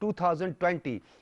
2020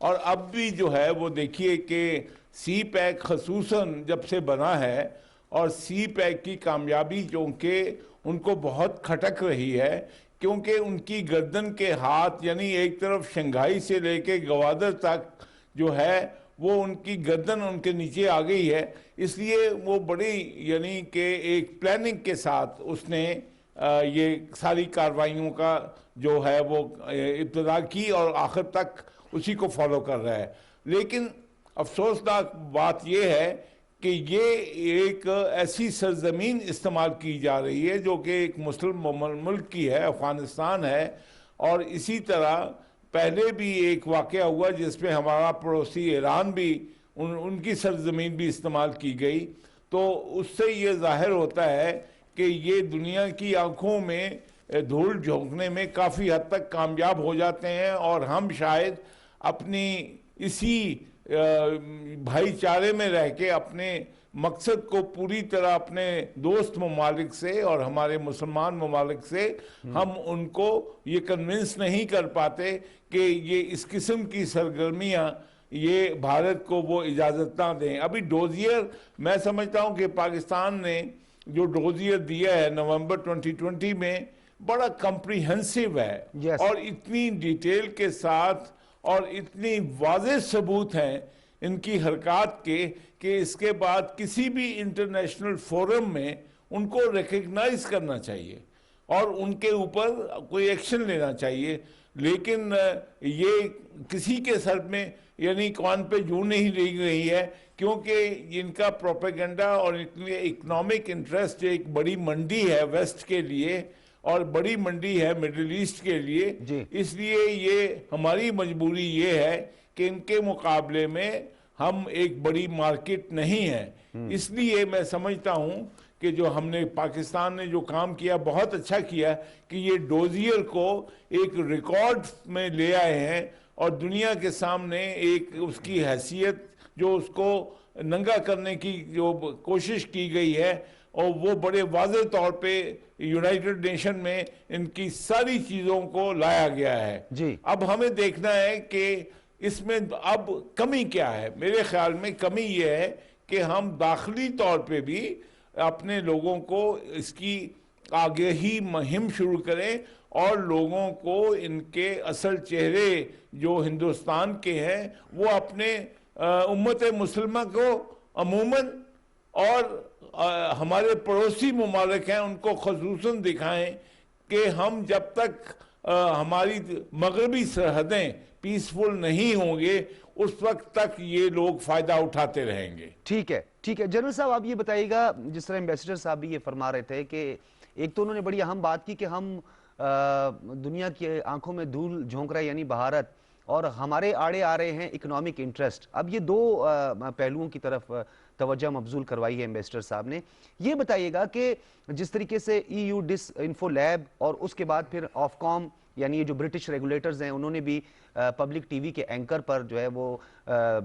اور اب بھی جو ہے وہ دیکھیے کہ سی پیک خصوصاً جب سے بنا ہے اور سی پیک کی کامیابی جو کہ ان کو بہت کھٹک رہی ہے، کیونکہ ان کی گردن کے ہاتھ یعنی ایک طرف شنگھائی سے لے کے گوادر تک جو ہے وہ ان کی گردن ان کے نیچے آ گئی ہے، اس لیے وہ بڑی یعنی کہ ایک پلاننگ کے ساتھ اس نے یہ ساری کارروائیوں کا جو ہے وہ ابتدا کی اور آخر تک اسی کو فالو کر رہا ہے۔ لیکن افسوسناک بات یہ ہے کہ یہ ایک ایسی سرزمین استعمال کی جا رہی ہے جو کہ ایک مسلم ملک کی ہے، افغانستان ہے، اور اسی طرح پہلے بھی ایک واقعہ ہوا جس میں ہمارا پڑوسی ایران بھی ان کی سرزمین بھی استعمال کی گئی۔ تو اس سے یہ ظاہر ہوتا ہے کہ یہ دنیا کی آنکھوں میں دھول جھونکنے میں کافی حد تک کامیاب ہو جاتے ہیں، اور ہم شاید اپنی اسی بھائی چارے میں رہ کے اپنے مقصد کو پوری طرح اپنے دوست ممالک سے اور ہمارے مسلمان ممالک سے ہم ان کو یہ کنونس نہیں کر پاتے کہ یہ اس قسم کی سرگرمیاں یہ بھارت کو وہ اجازت نہ دیں۔ ابھی ڈوزیئر میں سمجھتا ہوں کہ پاکستان نے جو ڈوزیئر دیا ہے نومبر 2020 میں بڑا کمپریہنسو ہے، اور اتنی ڈیٹیل کے ساتھ اور اتنی واضح ثبوت ہیں ان کی حرکات کے کہ اس کے بعد کسی بھی انٹرنیشنل فورم میں ان کو ریکگنائز کرنا چاہیے اور ان کے اوپر کوئی ایکشن لینا چاہیے۔ لیکن یہ کسی کے سر میں یعنی کان پہ جوں نہیں لگ رہی ہے، کیونکہ ان کا پروپیگنڈا اور اکنامک انٹرسٹ ایک بڑی منڈی ہے ویسٹ کے لیے اور بڑی منڈی ہے مڈل ایسٹ کے لیے، اس لیے یہ ہماری مجبوری یہ ہے کہ ان کے مقابلے میں ہم ایک بڑی مارکیٹ نہیں ہیں۔ اس لیے میں سمجھتا ہوں کہ جو ہم نے پاکستان نے جو کام کیا بہت اچھا کیا کہ یہ ڈوزیئر کو ایک ریکارڈ میں لے آئے ہیں اور دنیا کے سامنے ایک اس کی حیثیت جو اس کو ننگا کرنے کی جو کوشش کی گئی ہے، اور وہ بڑے واضح طور پہ یونائٹڈ نیشن میں ان کی ساری چیزوں کو لایا گیا ہے۔ اب ہمیں دیکھنا ہے کہ اس میں اب کمی کیا ہے۔ میرے خیال میں کمی یہ ہے کہ ہم داخلی طور پہ بھی اپنے لوگوں کو اس کی آگہی مہم شروع کریں اور لوگوں کو ان کے اصل چہرے جو ہندوستان کے ہیں وہ اپنے امت مسلمہ کو عموماً اور ہمارے پڑوسی ممالک ہیں ان کو خصوصاً دکھائیں کہ ہم جب تک ہماری مغربی سرحدیں پیسفل نہیں ہوں گے اس وقت تک یہ لوگ فائدہ اٹھاتے رہیں گے۔ ٹھیک ہے جنرل صاحب، آپ یہ بتائیے گا، جس طرح ایمبیسڈر صاحب بھی یہ فرما رہے تھے کہ ایک تو انہوں نے بڑی اہم بات کی کہ ہم دنیا کی آنکھوں میں دھول جھونک رہے یعنی بھارت، اور ہمارے آڑے آ رہے ہیں اکنامک انٹرسٹ۔ اب یہ دو پہلوؤں کی طرف توجہ مبذول کروائی ہے ایمبیسڈر صاحب نے۔ یہ بتائیے گا کہ جس طریقے سے EU ڈس انفو لیب اور اس کے بعد پھر آف کام یعنی یہ جو برٹش ریگولیٹرز ہیں انہوں نے بھی پبلک ٹی وی کے اینکر پر جو ہے وہ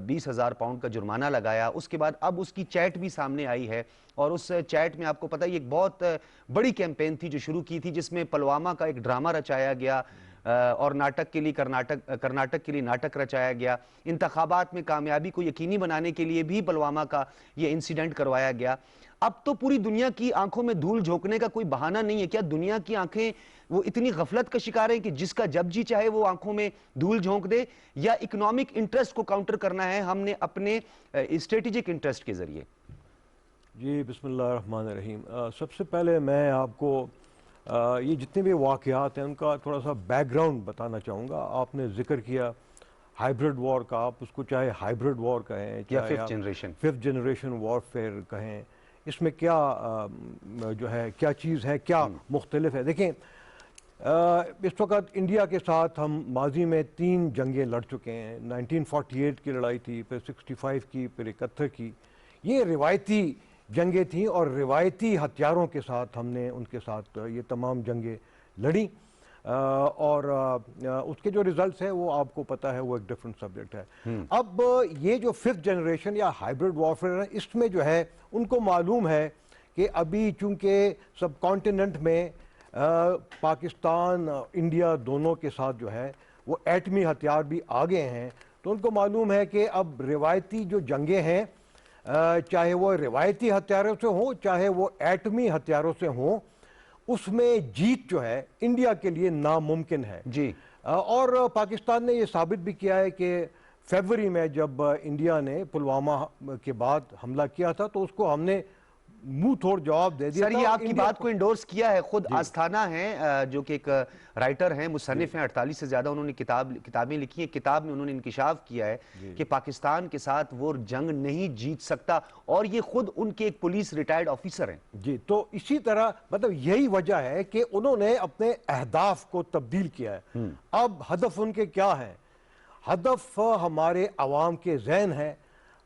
20,000 پاؤنڈ کا جرمانہ لگایا، اس کے بعد اب اس کی چیٹ بھی سامنے آئی ہے، اور اس چیٹ میں آپ کو پتہ ہے ایک بہت بڑی کیمپین تھی جو شروع کی تھی جس میں پلوامہ کا ایک ڈرامہ رچایا گیا اور ناٹک کے لیے کرناٹک کے لیے ناٹک رچایا گیا، انتخابات میں کامیابی کو یقینی بنانے کے لیے بھی پلوامہ کا یہ انسیڈنٹ کروایا گیا۔ اب تو پوری دنیا کی آنکھوں میں دھول جھونکنے کا کوئی بہانہ نہیں ہے۔ کیا دنیا کی آنکھیں وہ اتنی غفلت کا شکار ہیں کہ جس کا جب جی چاہے وہ آنکھوں میں دھول جھونک دے، یا اکنامک انٹرسٹ کو کاؤنٹر کرنا ہے ہم نے اپنے اسٹریٹجک انٹرسٹ کے ذریعے؟ جی بسم اللہ الرحمن الرحیم۔ سب سے پہلے میں آپ کو یہ جتنے بھی واقعات ہیں ان کا تھوڑا سا بیک گراؤنڈ بتانا چاہوں گا۔ آپ نے ذکر کیا ہائیبرڈ وار کا، آپ اس کو چاہے ہائیبرڈ وار کہیں یا ففتھ جنریشن وارفیئر کہیں، اس میں کیا جو ہے کیا چیز ہے، کیا مختلف ہے۔ دیکھیں اس وقت انڈیا کے ساتھ ہم ماضی میں 3 جنگیں لڑ چکے ہیں۔ 1948 کی لڑائی تھی، پھر 65 کی، پھر 71 کی۔ یہ روایتی جنگیں تھیں اور روایتی ہتھیاروں کے ساتھ ہم نے ان کے ساتھ یہ تمام جنگیں لڑیں، اور اس کے جو ریزلٹس ہیں وہ آپ کو پتہ ہے وہ ایک ڈیفرنٹ سبجیکٹ ہے۔ اب یہ جو 5th جنریشن یا ہائیبرڈ وارفیئر ہے، اس میں جو ہے ان کو معلوم ہے کہ ابھی چونکہ سب کانٹیننٹ میں پاکستان انڈیا دونوں کے ساتھ جو ہے وہ ایٹمی ہتھیار بھی آ گئے ہیں، تو ان کو معلوم ہے کہ اب روایتی جو جنگیں ہیں چاہے وہ روایتی ہتھیاروں سے ہوں چاہے وہ ایٹمی ہتھیاروں سے ہوں اس میں جیت جو ہے انڈیا کے لیے ناممکن ہے جی اور پاکستان نے یہ ثابت بھی کیا ہے کہ فیبری میں جب انڈیا نے پلوامہ کے بعد حملہ کیا تھا تو اس کو ہم نے منہ توڑ جواب دے دیا سر، تھا. یہ اور آپ کی انڈیا بات کو انڈورس کیا ہے خود جی آستھانہ ہیں جو کہ ایک رائٹر ہیں، مصنف ہیں، 48 سے زیادہ انہوں نے کتابیں لکھی ہیں. کتاب میں انہوں نے انکشاف کیا ہے کہ پاکستان کے ساتھ وہ جنگ نہیں جیت سکتا، اور یہ خود ان کے ایک پولیس ریٹائرڈ آفیسر ہیں. جی تو اسی طرح مطلب یہی وجہ ہے کہ انہوں نے اپنے اہداف کو تبدیل کیا ہے. اب ہدف ان کے کیا ہیں؟ ہدف ہمارے عوام کے ذہن ہے،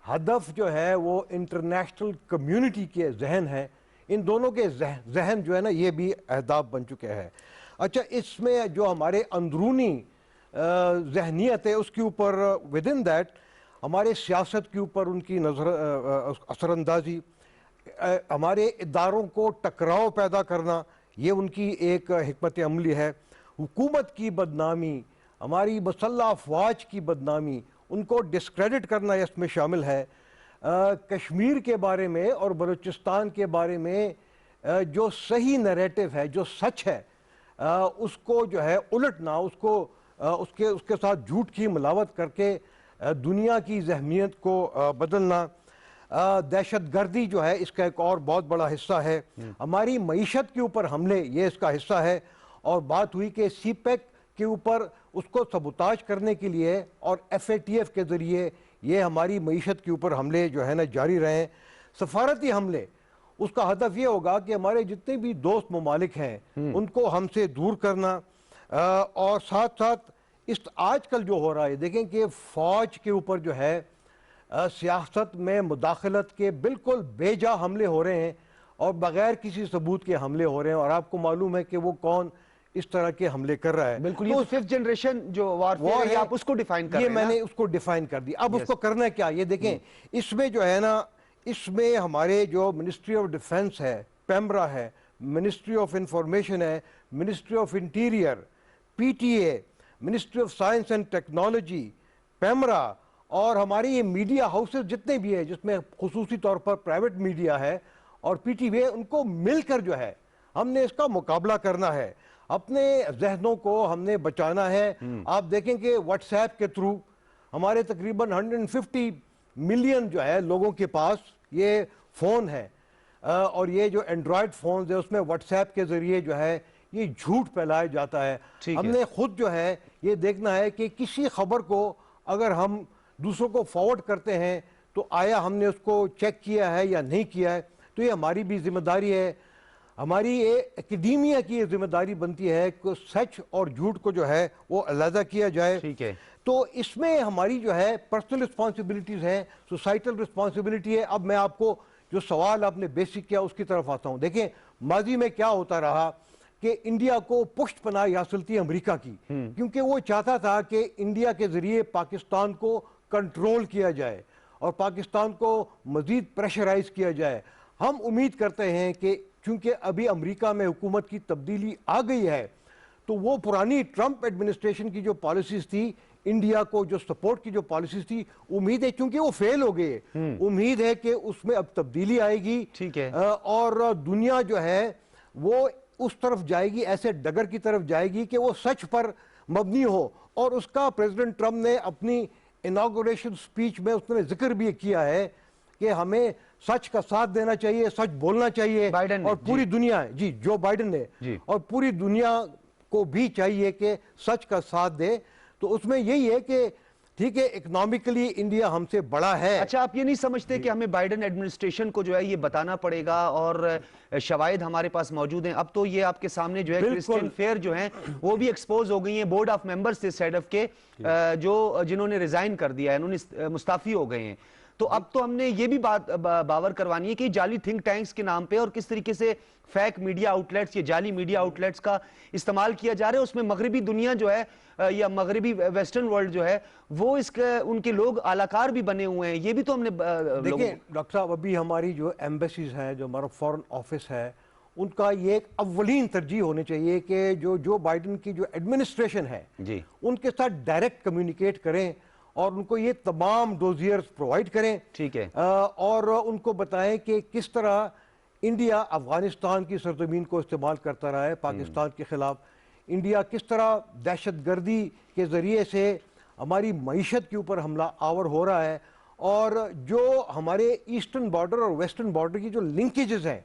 ہدف جو ہے وہ انٹرنیشنل کمیونٹی کے ذہن ہے. ان دونوں کے ذہن جو ہے نا یہ بھی اہداف بن چکے ہیں. اچھا، اس میں جو ہمارے اندرونی ذہنیت ہے اس کے اوپر ود ان دیٹ ہمارے سیاست کے اوپر ان کی اثر اندازی، ہمارے اداروں کو ٹکراؤ پیدا کرنا، یہ ان کی ایک حکمت عملی ہے. حکومت کی بدنامی، ہماری مسلح افواج کی بدنامی، ان کو ڈسکریڈٹ کرنا اس میں شامل ہے. کشمیر کے بارے میں اور بلوچستان کے بارے میں جو صحیح نیریٹو ہے، جو سچ ہے، اس کو جو ہے الٹنا، اس کے ساتھ جھوٹ کی ملاوٹ کر کے دنیا کی ذہنیت کو بدلنا. دہشت گردی جو ہے اس کا ایک اور بہت بڑا حصہ ہے. ہماری معیشت کے اوپر حملے یہ اس کا حصہ ہے. اور بات ہوئی کہ سی پیک کے اوپر اس کو سبوتاج کرنے کے لیے اور ایف اے ٹی ایف کے ذریعے یہ ہماری معیشت کے اوپر حملے جو ہے نا جاری رہیں. سفارتی حملے، اس کا ہدف یہ ہوگا کہ ہمارے جتنے بھی دوست ممالک ہیں ان کو ہم سے دور کرنا. اور ساتھ ساتھ آج کل جو ہو رہا ہے دیکھیں کہ فوج کے اوپر جو ہے سیاست میں مداخلت کے بالکل بے جا حملے ہو رہے ہیں اور بغیر کسی ثبوت کے حملے ہو رہے ہیں. اور آپ کو معلوم ہے کہ وہ کون اس طرح کے حملے کر رہا ہے. بالکل، یہ تو ففتھ جنریشن جو وارفیئر ہے، آپ اس کو ڈیفائن کر رہے یہ ہیں. میں نے اس کو ڈیفائن کر دیا. اب اس کو کرنا کیا؟ یہ دیکھیں اس میں جو ہے نا، اس میں ہمارے جو منسٹری آف ڈیفنس ہے، پیمرا ہے، منسٹری آف انفارمیشن ہے، ministry of interior, P T A, ministry of science and technology, PEMRA, اور ہماری یہ میڈیا ہاؤسز جتنے بھی ہیں جس میں خصوصی طور پر پرائیویٹ میڈیا ہے اور پی ٹی وی، ان کو مل کر جو ہے ہم نے اس کا مقابلہ کرنا ہے. اپنے ذہنوں کو ہم نے بچانا ہے. آپ دیکھیں کہ واٹس ایپ کے تھرو ہمارے تقریباً 150 ملین جو ہے لوگوں کے پاس یہ فون ہے، اور یہ جو اینڈرائڈ فونز ہے اس میں واٹس ایپ کے ذریعے جو ہے یہ جھوٹ پھیلایا جاتا ہے. ہم نے خود جو ہے یہ دیکھنا ہے کہ کسی خبر کو اگر ہم دوسروں کو فارورڈ کرتے ہیں تو آیا ہم نے اس کو چیک کیا ہے یا نہیں کیا ہے. تو یہ ہماری بھی ذمہ داری ہے. ہماری یہ اکیڈیمیا کی یہ ذمہ داری بنتی ہے کہ سچ اور جھوٹ کو جو ہے وہ علیحدہ کیا جائے. تو اس میں ہماری جو ہے پرسنل رسپانسبلٹیز ہیں، سوسائٹل رسپانسبلٹی ہے. اب میں آپ کو جو سوال آپ نے بیسک کیا اس کی طرف آتا ہوں. دیکھیں ماضی میں کیا ہوتا رہا کہ انڈیا کو پشت پناہی حاصل تھی امریکہ کی، کیونکہ وہ چاہتا تھا کہ انڈیا کے ذریعے پاکستان کو کنٹرول کیا جائے اور پاکستان کو مزید پریشرائز کیا جائے. ہم امید کرتے ہیں کہ چونکہ ابھی امریکہ میں حکومت کی تبدیلی آ گئی ہے تو وہ پرانی ٹرمپ ایڈمنسٹریشن کی جو پالیسیز تھی، انڈیا کو جو سپورٹ کی جو پالیسیز تھی، امید ہے چونکہ وہ فیل ہو گئے، امید ہے کہ اس میں اب تبدیلی آئے گی اور دنیا جو ہے وہ اس طرف جائے گی، ایسے ڈگر کی طرف جائے گی کہ وہ سچ پر مبنی ہو. اور اس کا پریزیڈنٹ ٹرمپ نے اپنی اناگوریشن سپیچ میں اس نے ذکر بھی کیا ہے کہ ہمیں سچ کا ساتھ دینا چاہیے، سچ بولنا چاہیے. اور پوری دنیا جو بائیڈن نے اور پوری دنیا کو بھی چاہیے کہ سچ کا ساتھ دے. تو اس میں یہی ہے کہ ٹھیک ہے اکنامکلی انڈیا ہم سے بڑا ہے. اچھا، آپ یہ نہیں سمجھتے کہ ہمیں بائیڈن ایڈمنسٹریشن کو جو ہے یہ بتانا پڑے گا، اور شواہد ہمارے پاس موجود ہیں. اب تو یہ آپ کے سامنے جو ہے کرسٹین فیئر جو ہیں وہ بھی ایکسپوز ہو گئی ہیں، بورڈ آف ممبرز تھے سیڈف کے جنہوں نے ریزائن کر دیا ہے، انہوں نے مستعفی ہو گئے ہیں. تو اب تو ہم نے یہ بھی بات باور کروانی ہے کہ جعلی تھنک ٹینکس کے نام پہ اور کس طریقے سے فیک میڈیا آؤٹلیٹس یا جعلی میڈیا آؤٹلیٹس کا استعمال کیا جا رہا ہے. اس میں مغربی دنیا جو ہے یا مغربی ویسٹرن ورلڈ جو ہے وہ ان کے لوگ اعلی کار بھی بنے ہوئے ہیں. یہ بھی تو ہم نے دیکھیں ڈاکٹر صاحب، ابھی ہماری جو ایمبیسیز ہیں، جو ہمارا فورن آفس ہے، ان کا یہ ایک اولین ترجیح ہونی چاہیے کہ جو بائیڈن کی جو ایڈمنسٹریشن ہے ان کے ساتھ ڈائریکٹ کمیونیکیٹ کریں اور ان کو یہ تمام ڈوزیئرز پرووائڈ کریں. ٹھیک ہے. اور ان کو بتائیں کہ کس طرح انڈیا افغانستان کی سرزمین کو استعمال کرتا رہا ہے پاکستان کے خلاف. انڈیا کس طرح دہشت گردی کے ذریعے سے ہماری معیشت کے اوپر حملہ آور ہو رہا ہے, اور جو ہمارے ایسٹرن بارڈر اور ویسٹرن بارڈر کی جو لنکیجز ہیں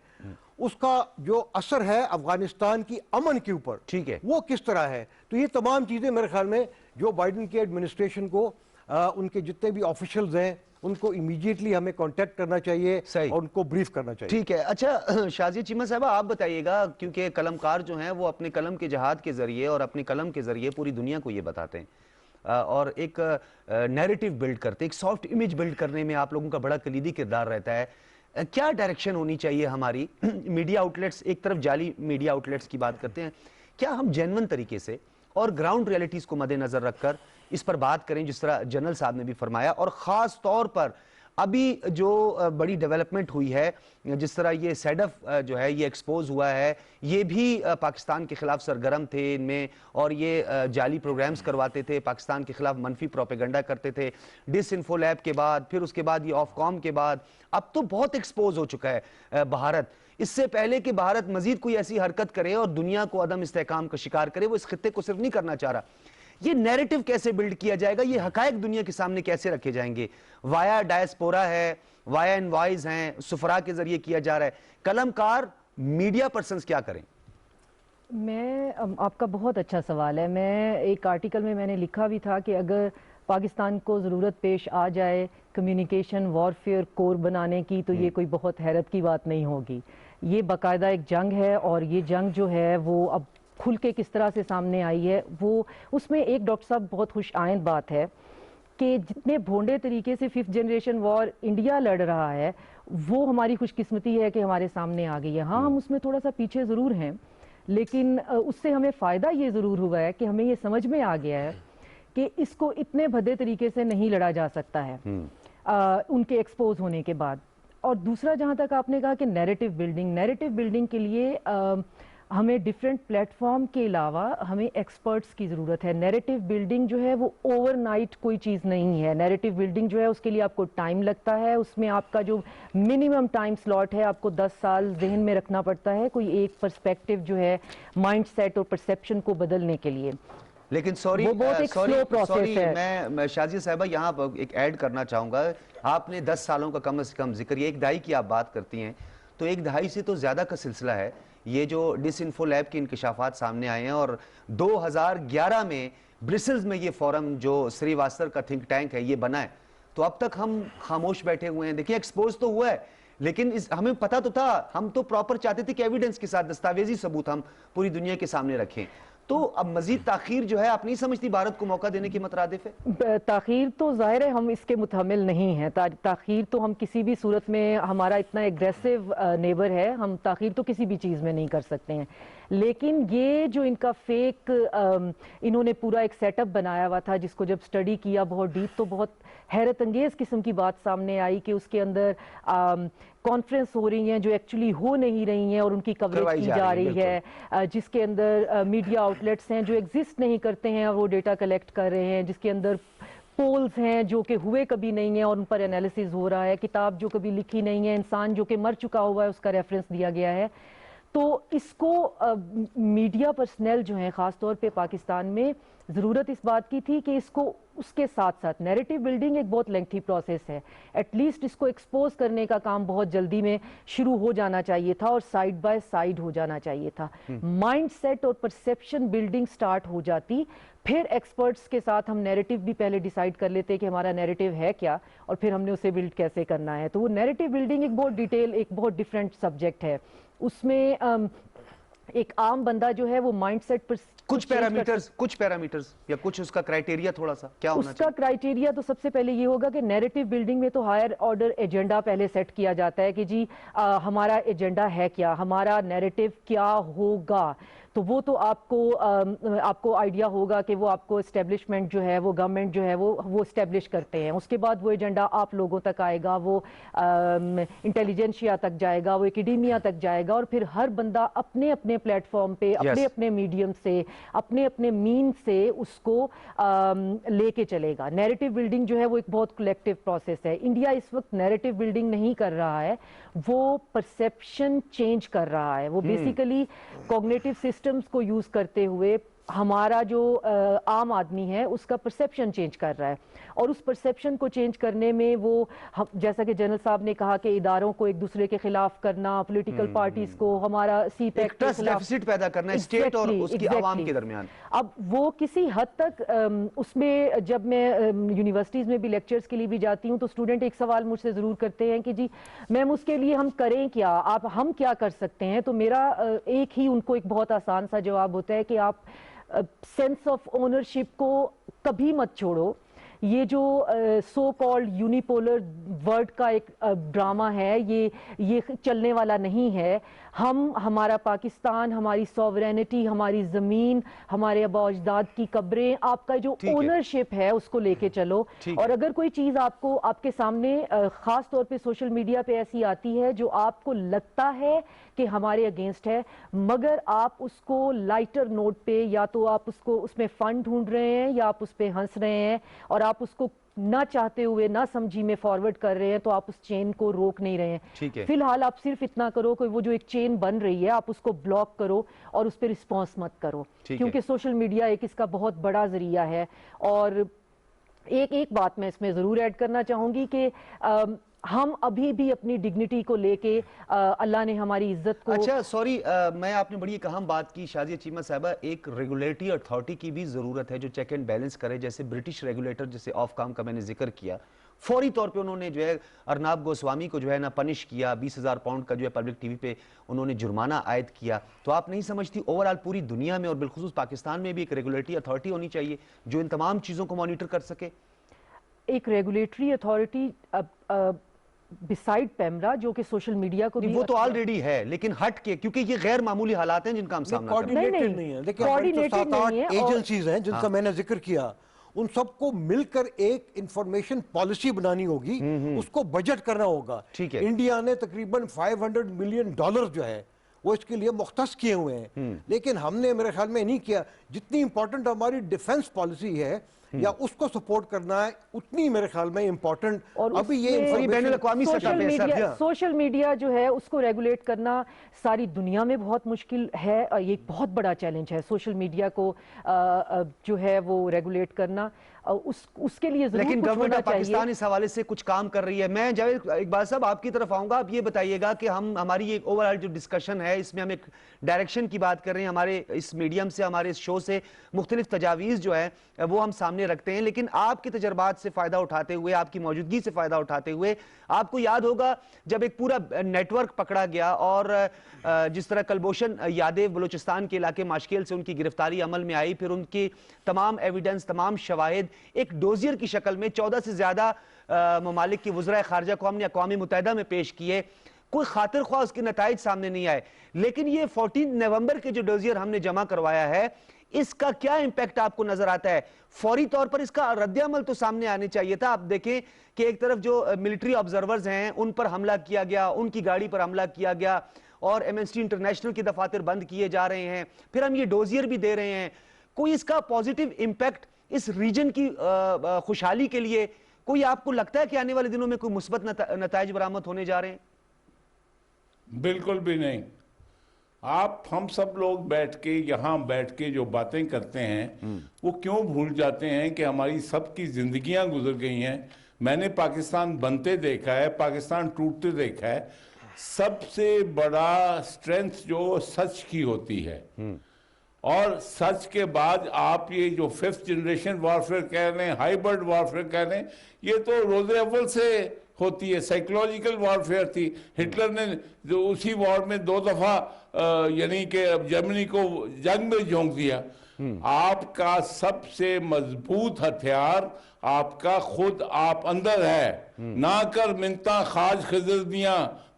اس کا جو اثر ہے افغانستان کی امن کے اوپر, ٹھیک ہے, وہ کس طرح ہے. تو یہ تمام چیزیں میرے خیال میں جو بائیڈن کی ایڈمنسٹریشن کو ان کے جتنے بھی آفیشلز ہیں ان کو امیڈیٹلی ہمیں کانٹیکٹ کرنا چاہیے اور ان کو بریف کرنا چاہیے. ٹھیک ہے. اچھا شازیہ چیمہ صاحبہ آپ بتائیے گا, کیونکہ قلمکار جو ہیں وہ اپنے قلم کے جہاد کے ذریعے اور اپنے قلم کے ذریعے پوری دنیا کو یہ بتاتے ہیں اور ایک نیریٹو بلڈ کرتے ہیں, ایک سافٹ امیج بلڈ کرنے میں آپ لوگوں کا بڑا کلیدی کردار رہتا ہے. کیا ڈائریکشن ہونی چاہیے ہماری؟ میڈیا آؤٹلیٹس ایک طرف جعلی میڈیا آؤٹلیٹس کی بات کرتے ہیں, کیا ہم جینون طریقے سے اور گراؤنڈ ریئلٹیز کو مد نظر رکھ کر اس پر بات کریں جس طرح جنرل صاحب نے بھی فرمایا, اور خاص طور پر ابھی جو بڑی ڈیولپمنٹ ہوئی ہے جس طرح یہ سیڈف جو ہے یہ ایکسپوز ہوا ہے, یہ بھی پاکستان کے خلاف سرگرم تھے ان میں اور یہ جعلی پروگرامز کرواتے تھے, پاکستان کے خلاف منفی پروپیگنڈا کرتے تھے. ڈس انفو لیب کے بعد, پھر اس کے بعد یہ آف کام کے بعد, اب تو بہت ایکسپوز ہو چکا ہے بھارت. اس سے پہلے کہ بھارت مزید کوئی ایسی حرکت کرے اور دنیا کو عدم استحکام کا شکار کرے, وہ اس خطے کو صرف نہیں کرنا چاہ رہا. یہ نیریٹو کیسے بلڈ کیا جائے گا, یہ حقائق دنیا کے سامنے کیسے رکھے جائیں گے؟ وایا ڈائسپورا ہے, وایا انوائز ہیں, سفراء کے ذریعے کیا جا رہا ہے. قلمکار میڈیا پرسنز کیا کریں؟ میں آپ کا بہت اچھا سوال ہے. میں ایک آرٹیکل میں نے لکھا بھی تھا کہ اگر پاکستان کو ضرورت پیش آ جائے کمیونیکیشن وارفیئر کور بنانے کی تو یہ کوئی بہت حیرت کی بات نہیں ہوگی. یہ باقاعدہ ایک جنگ ہے, اور یہ جنگ جو ہے وہ اب کھل کے کس طرح سے سامنے آئی ہے, وہ اس میں ایک ڈاکٹر صاحب بہت خوش آئند بات ہے کہ جتنے بھونڈے طریقے سے 5th جنریشن وار انڈیا لڑ رہا ہے وہ ہماری خوش قسمتی ہے کہ ہمارے سامنے آ گئی ہے. ہاں ہم اس میں تھوڑا سا پیچھے ضرور ہیں, لیکن اس سے ہمیں فائدہ یہ ضرور ہوا ہے کہ ہمیں یہ سمجھ میں آ گیا ہے کہ اس کو اتنے بھدے طریقے سے نہیں لڑا جا سکتا ہے ان کے ایکسپوز ہونے کے بعد. اور دوسرا جہاں تک آپ نے کہا کہ نیریٹو بلڈنگ کے لیے ہمیں ڈیفرنٹ پلیٹ فارم کے علاوہ ہمیں ایکسپرٹس کی ضرورت ہے. نیریٹو بلڈنگ جو ہے وہ اوور نائٹ کوئی چیز نہیں ہے. نیریٹو بلڈنگ جو ہے اس کے لیے آپ کو ٹائم لگتا ہے, اس میں آپ کا جو منیمم ٹائم سلاٹ ہے آپ کو 10 سال ذہن میں رکھنا پڑتا ہے کوئی ایک پرسپیکٹیو جو ہے مائنڈ سیٹ اور پرسیپشن کو بدلنے کے لیے. لیکن سوری میں شازیہ صاحبہ یہاں پر ایک ایڈ کرنا چاہوں گا. آپ نے 10 سالوں کا کم از کم ذکر, یہ 1 دہائی کی آپ بات کرتی ہیں, تو 1 دہائی سے تو زیادہ کا سلسلہ ہے یہ جو ڈس انفو لیب کے انکشافات سامنے آئے ہیں. اور 2011 میں برسلز میں یہ فورم جو سری واستر کا تھنک ٹینک ہے یہ بنا ہے, تو اب تک ہم خاموش بیٹھے ہوئے ہیں. دیکھیں ایکسپوز تو ہوا ہے لیکن ہمیں پتہ تو تھا, ہم تو پراپر چاہتے تھے کہ ایویڈنس کے ساتھ دستاویزی ثبوت ہم پوری دنیا کے سامنے رکھیں. تو اب مزید تاخیر جو ہے آپ نہیں سمجھتی بھارت کو موقع دینے کے مترادف ہے؟ تاخیر تو ظاہر ہے ہم اس کے متحمل نہیں ہیں. تاخیر تو ہم کسی بھی صورت میں, ہمارا اتنا ایگریسو نیبر ہے, ہم تاخیر تو کسی بھی چیز میں نہیں کر سکتے ہیں. لیکن یہ جو ان کا فیک انہوں نے پورا ایک سیٹ اپ بنایا ہوا تھا جس کو جب سٹڈی کیا بہت ڈیپ تو بہت حیرت انگیز قسم کی بات سامنے آئی کہ اس کے اندر کانفرنس ہو رہی ہیں جو ایکچولی ہو نہیں رہی ہیں اور ان کی کوریج کی جا رہی ہے, جس کے اندر میڈیا آؤٹلیٹس ہیں جو ایگزسٹ نہیں کرتے ہیں اور وہ ڈیٹا کلیکٹ کر رہے ہیں, جس کے اندر پولز ہیں جو کہ ہوئے کبھی نہیں ہیں اور ان پر انالیسز ہو رہا ہے, کتاب جو کبھی لکھی نہیں ہے, انسان جو کہ مر چکا ہوا ہے اس کا ریفرنس دیا گیا ہے. تو اس کو میڈیا پرسنل جو ہیں خاص طور پہ پاکستان میں ضرورت اس بات کی تھی کہ اس کو اس کے ساتھ ساتھ نیریٹو بلڈنگ ایک بہت لینتھی پروسیس ہے, ایٹ لیسٹ اس کو ایکسپوز کرنے کا کام بہت جلدی میں شروع ہو جانا چاہیے تھا اور سائیڈ بائی سائیڈ ہو جانا چاہیے تھا. مائنڈ سیٹ اور پرسیپشن بلڈنگ سٹارٹ ہو جاتی, پھر ایکسپرٹس کے ساتھ ہم نیریٹو بھی پہلے ڈیسائیڈ کر لیتے کہ ہمارا نیریٹو ہے کیا اور پھر ہم نے اسے بلڈ کیسے کرنا ہے. تو وہ نیریٹو بلڈنگ ایک بہت ڈیٹیل, ایک بہت ڈیفرنٹ سبجیکٹ ہے. اس میں ایک عام بندہ جو ہے وہ مائنڈ سیٹ پر کچھ پیرامیٹرز یا کچھ اس کا کرائیٹیریا تھوڑا سا کیا ہونا چاہیے؟ اس کا کرائیٹیریا تو سب سے پہلے یہ ہوگا کہ نیریٹو بلڈنگ میں تو ہائر آرڈر ایجنڈا پہلے سیٹ کیا جاتا ہے کہ جی ہمارا ایجنڈا ہے کیا, ہمارا نیریٹو کیا ہوگا. تو وہ تو آپ کو آئیڈیا ہوگا کہ وہ آپ کو اسٹیبلشمنٹ جو ہے وہ گورنمنٹ جو ہے وہ اسٹیبلش کرتے ہیں. اس کے بعد وہ ایجنڈا آپ لوگوں تک آئے گا, وہ انٹیلیجنشیا تک جائے گا, وہ اکیڈیمیا تک جائے گا, اور پھر ہر بندہ اپنے اپنے پلیٹ فارم پہ اپنے اپنے میڈیم سے اپنے اپنے مین سے اس کو لے کے چلے گا. نیریٹو بلڈنگ جو ہے وہ ایک بہت کلیکٹیو پروسیس ہے. انڈیا اس وقت نیریٹو بلڈنگ نہیں کر رہا ہے, وہ پرسیپشن چینج کر رہا ہے. وہ بیسیکلی کوگنیٹو سسٹمز کو یوز کرتے ہوئے ہمارا جو عام آدمی ہے اس کا پرسیپشن چینج کر رہا ہے, اور اس پرسیپشن کو چینج کرنے میں وہ جیسا کہ جنرل صاحب نے کہا کہ اداروں کو ایک دوسرے کے خلاف کرنا, پولیٹیکل پارٹیز کو ہمارا سی پیک کے خلاف ڈیفیسٹ پیدا کرنا اسٹیٹ اور اس کی عوام کے درمیان. اب وہ کسی حد تک اس میں, جب میں یونیورسٹیز میں بھی لیکچرز کے لیے بھی جاتی ہوں تو اسٹوڈنٹ ایک سوال مجھ سے ضرور کرتے ہیں کہ جی میم اس کے لیے ہم کریں کیا, ہم کیا کر سکتے ہیں. تو میرا ایک ہی ان کو ایک بہت آسان سا جواب ہوتا ہے کہ آپ سینس آف اونرشپ کو کبھی مت چھوڑو. یہ جو سو کالڈ یونیپولر ورڈ کا ایک ڈرامہ ہے یہ چلنے والا نہیں ہے. ہمارا پاکستان, ہماری سوورینٹی, ہماری زمین, ہمارے آباء و اجداد کی قبریں, آپ کا جو اونرشپ ہے اس کو لے کے چلو. اور اگر کوئی چیز آپ کے سامنے خاص طور پہ سوشل میڈیا پہ ایسی آتی ہے جو آپ کو لگتا ہے کہ ہمارے اگینسٹ ہے, مگر آپ اس کو لائٹر نوٹ پہ یا تو آپ اس میں فن ڈھونڈ رہے ہیں یا آپ اس پہ ہنس رہے ہیں اور آپ اس کو نہ چاہتے ہوئے نہ سمجھی میں فارورڈ کر رہے ہیں, تو آپ اس چین کو روک نہیں رہے ہیں. فی الحال آپ صرف اتنا کرو کہ وہ جو ایک چین بن رہی ہے آپ اس کو بلاک کرو اور اس پہ رسپانس مت کرو, کیونکہ سوشل میڈیا ایک اس کا بہت بڑا ذریعہ ہے. اور ایک بات میں اس میں ضرور ایڈ کرنا چاہوں گی کہ ہم ابھی بھی اپنی ڈگنیٹی کو لے کے اللہ نے ہماری عزت کو. اچھا سوری, میں آپ نے بڑی ایک اہم بات کی شازیہ چیمہ صاحبہ, ایک ریگولیٹری اتھارٹی کی بھی ضرورت ہے جو چیک اینڈ بیلنس کرے. جیسے برٹش ریگولیٹر جیسے آف کام کا میں نے ذکر کیا, فوری طور پہ انہوں نے جو ہے ارناب گوسوامی کو جو ہے نا پنش کیا, 20,000 پاؤنڈ کا جو ہے پبلک ٹی وی پہ انہوں نے جرمانہ عائد کیا. تو آپ نہیں سمجھتی اوورآل پوری دنیا میں اور بالخصوص پاکستان میں بھی ایک ریگولیٹری اتھارٹی ہونی چاہیے جو ان تمام چیزوں کو مانیٹر کر سکے؟ ایک ریگولیٹری اتھارٹی بسائیڈ پیمرا جو کہ سوشل میڈیا کو بھی, وہ تو آلریڈی ہے لیکن ہٹ کے, کیونکہ یہ غیر معمولی حالات ہیں جن کا ہم سامنا کر رہے ہیں. کوارڈینیٹڈ نہیں ہے. دیکھیں 7-8 ایجنسیز ہیں جن کا میں نے ذکر کیا, ان سب کو مل کر ایک انفارمیشن پالیسی بنانی ہوگی, اس کو بجٹ کرنا ہوگا. انڈیا نے تقریباً $500 ملین جو ہے وہ اس کے لیے مختص کیے ہوئے ہیں, لیکن ہم نے میرے خیال میں نہیں کیا. جتنی امپورٹنٹ ہماری ڈیفنس پالیسی ہے یا اس کو سپورٹ کرنا ہے اتنی میرے خیال میں امپورٹنٹ. اور ابھی یہ بین الاقوامی سطح پہ سوشل میڈیا جو ہے اس کو ریگولیٹ کرنا ساری دنیا میں بہت مشکل ہے. یہ ایک بہت بڑا چیلنج ہے سوشل میڈیا کو جو ہے وہ ریگولیٹ کرنا. اس کے لیے ضرور لیکن گورنمنٹ آف پاکستان اس حوالے سے کچھ کام کر رہی ہے. میں جاوید اقبال صاحب آپ کی طرف آؤں گا, آپ یہ بتائیے گا کہ ہماری یہ اوورآل جو ڈسکشن ہے اس میں ہم ایک ڈائریکشن کی بات کر رہے ہیں, ہمارے اس میڈیم سے, ہمارے اس شو سے مختلف تجاویز جو ہے وہ ہم سامنے رکھتے ہیں, لیکن آپ کے تجربات سے فائدہ اٹھاتے ہوئے, آپ کی موجودگی سے فائدہ اٹھاتے ہوئے, آپ کو یاد ہوگا جب ایک پورا نیٹ ورک پکڑا گیا اور جس طرح کلبوشن یادیو بلوچستان کے علاقے ماشکیل سے ان کی گرفتاری عمل میں آئی, پھر ان کی تمام ایویڈنس, تمام شواہد ایک ڈوزیر کی شکل میں 14 سے زیادہ ممالک کی وزراء خارجہ کو ہم نے اقوام متحدہ میں پیش کیے, کوئی خاطر خواہ اس کے نتائج سامنے نہیں آئے. لیکن یہ 14 نومبر کے جو ڈوزیر ہم نے جمع کروایا ہے, اس کا کیا امپیکٹ آپ کو نظر آتا ہے؟ فوری طور پر اس کا رد عمل تو سامنے آنے چاہیے تھا. آپ دیکھیں کہ ایک طرف جو ملٹری آبزرورز ہیں ان پر حملہ کیا گیا, ان کی گاڑی پر حملہ کیا گیا, اور ایمنسٹی انٹرنیشنل کی دفاتر بند کیے جا رہے ہیں, پھر ہم یہ ڈوزیر بھی دے رہے ہیں. کوئی اس کا پوزیٹیو امپیکٹ اس ریجن کی خوشحالی کے لیے کوئی آپ کو لگتا ہے کہ آنے والے دنوں میں کوئی مثبت نتائج برآمد ہونے جا رہے ہیں؟ بالکل بھی نہیں. ہم سب لوگ بیٹھ کے یہاں بیٹھ کے جو باتیں کرتے ہیں وہ کیوں بھول جاتے ہیں کہ ہماری سب کی زندگیاں گزر گئی ہیں. میں نے پاکستان بنتے دیکھا ہے, پاکستان ٹوٹتے دیکھا ہے. سب سے بڑا سٹرینتھ جو سچ کی ہوتی ہے, اور سچ کے بعد آپ یہ جو 5th جنریشن وارفیئر کہہ رہے ہیں, ہائیبرڈ وارفیئر کہہ رہے ہیں, یہ تو روز اول سے ہوتی ہے. سائیکولوجیکل وارفیئر تھی. ہٹلر نے جو اسی وار میں 2 دفعہ یعنی کہ جرمنی کو جنگ میں جھونک دیا. آپ کا سب سے مضبوط ہتھیار آپ کا خود آپ اندر ہے. نہ کر منتا خاج خضر دیاں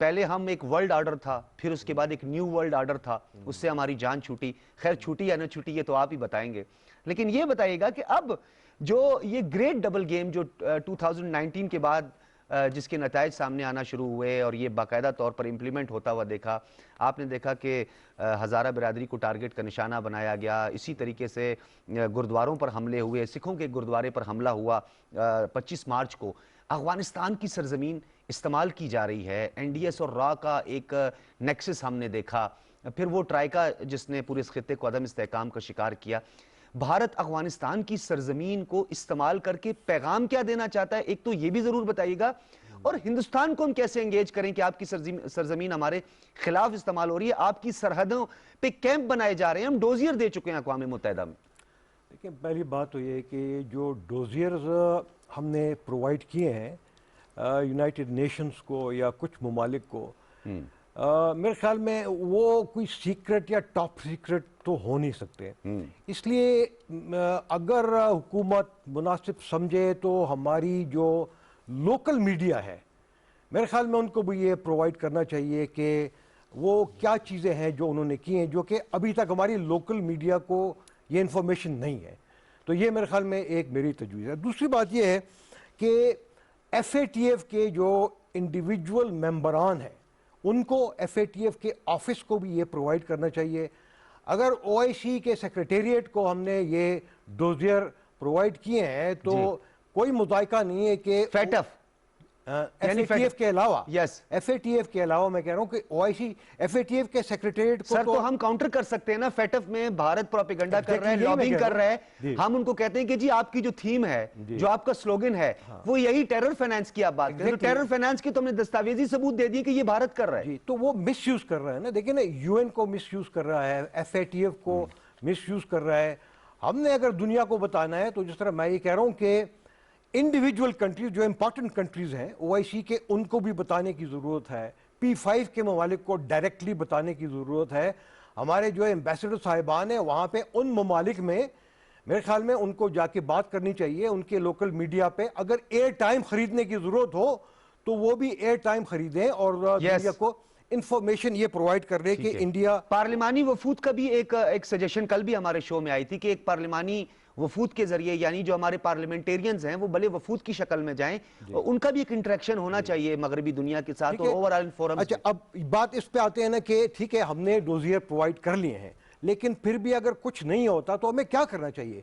پہلے ہم ایک ورلڈ آرڈر تھا، پھر اس کے بعد ایک نیو ورلڈ آرڈر تھا، اس سے ہماری جان چھوٹی. خیر چھوٹی یا نہ چھوٹی یہ تو آپ ہی بتائیں گے. لیکن یہ بتائیے گا کہ اب جو یہ گریٹ ڈبل گیم جو 2019 کے بعد جس کے نتائج سامنے آنا شروع ہوئے اور یہ باقاعدہ طور پر امپلیمنٹ ہوتا ہوا دیکھا، آپ نے دیکھا کہ ہزارہ برادری کو ٹارگٹ کا نشانہ بنایا گیا. اسی طریقے سے گردواروں پر حملے ہوئے. سکھوں کے گردوارے پر حملہ ہوا 25 مارچ کو. افغانستان کی سرزمین استعمال کی جا رہی ہے. این ڈی ایس اور را کا ایک نیکسس ہم نے دیکھا. پھر وہ ٹرائیکا جس نے پورے اس خطے کو عدم استحکام کا شکار کیا. بھارت افغانستان کی سرزمین کو استعمال کر کے پیغام کیا دینا چاہتا ہے؟ ایک تو یہ بھی ضرور بتائیے گا. اور ہندوستان کو ہم کیسے انگیج کریں کہ آپ کی سرزمین ہمارے خلاف استعمال ہو رہی ہے، آپ کی سرحدوں پہ کیمپ بنائے جا رہے ہیں، ہم ڈوزیئر دے چکے ہیں اقوام متحدہ میں. دیکھیں پہلی بات تو یہ ہے کہ جو ڈوزیئرز ہم نے پرووائڈ کیے ہیں یونائٹڈ نیشنز کو یا کچھ ممالک کو، میرے خیال میں وہ کوئی سیکرٹ یا ٹاپ سیکرٹ تو ہو نہیں سکتے. اس لیے اگر حکومت مناسب سمجھے تو ہماری جو لوکل میڈیا ہے میرے خیال میں ان کو بھی یہ پرووائڈ کرنا چاہیے کہ وہ کیا چیزیں ہیں جو انہوں نے کی ہیں جو کہ ابھی تک ہماری لوکل میڈیا کو یہ انفارمیشن نہیں ہے. تو یہ میرے خیال میں ایک میری تجویز ہے. دوسری بات یہ ہے کہ ایف اے ٹی ایف کے جو انڈیویجول ممبران ہیں ان کو ایف اے ٹی ایف کے آفس کو بھی یہ پرووائڈ کرنا چاہیے. اگر او آئی سی کے سیکریٹریٹ کو ہم نے یہ ڈوزیئر پرووائڈ کیے ہیں تو کوئی مذائقہ نہیں ہے کہ FATF F A T F کے علاوہ ایف اے ٹی ایف کے علاوہ میں کہہ رہا ہوں کہ O I C F A T F کے سیکریٹریٹ کو سر تو ہم کاؤنٹر کر سکتے ہیں نا. فیٹف میں بھارت پروپیگنڈا کر رہا ہے، لابنگ کر رہا ہے. ہم ان کو کہتے ہیں کہ جی آپ کی جو تھیم ہے، جو آپ کا سلوگن ہے وہ یہی ٹیرر فائنانس کی آپ بات کریں. تو ٹیرر فائنانس کی تو ہم نے دستاویزی ثبوت دے دیے کہ یہ بھارت کر رہا ہے. جی تو وہ مس یوز کر رہا ہے نا. دیکھیں نا یو این کو مس یوز کر رہا ہے، ایف اے ٹی ایف کو مس یوز کر رہا ہے. ہم نے اگر دنیا کو بتانا ہے تو جس طرح میں یہ کہہ رہا ہوں کہ انڈیویجول کنٹریز جو امپورٹنٹ کنٹریز ہیں او آئی سی کے ان کو بھی بتانے کی ضرورت ہے. P5 کے ممالک کو ڈائریکٹلی بتانے کی ضرورت ہے. ہمارے جو ایمبیسڈر صاحبان ہیں وہاں پہ ان ممالک میں میرے خیال میں ان کو جا کے بات کرنی چاہیے ان کے لوکل میڈیا پہ. اگر ایئر ٹائم خریدنے کی ضرورت ہو تو وہ بھی ایئر ٹائم خریدیں اور دنیا کو انفارمیشن یہ پرووائڈ کر رہے کہ انڈیا. پارلیمانی وفود کا بھی ایک سجیشن کل بھی ہمارے شو میں آئی تھی کہ ایک پارلیمانی وفود کے ذریعے یعنی جو ہمارے پارلیمنٹیرینز ہیں وہ بھلے وفود کی شکل میں جائیں، ان کا بھی ایک انٹریکشن ہونا چاہیے مغربی دنیا کے ساتھ اور اوورآل فورم. اچھا اب بات اس پہ آتے ہیں نا کہ ٹھیک ہے ہم نے ڈوزیئر پرووائڈ کر لیے ہیں لیکن پھر بھی اگر کچھ نہیں ہوتا تو ہمیں کیا کرنا چاہیے؟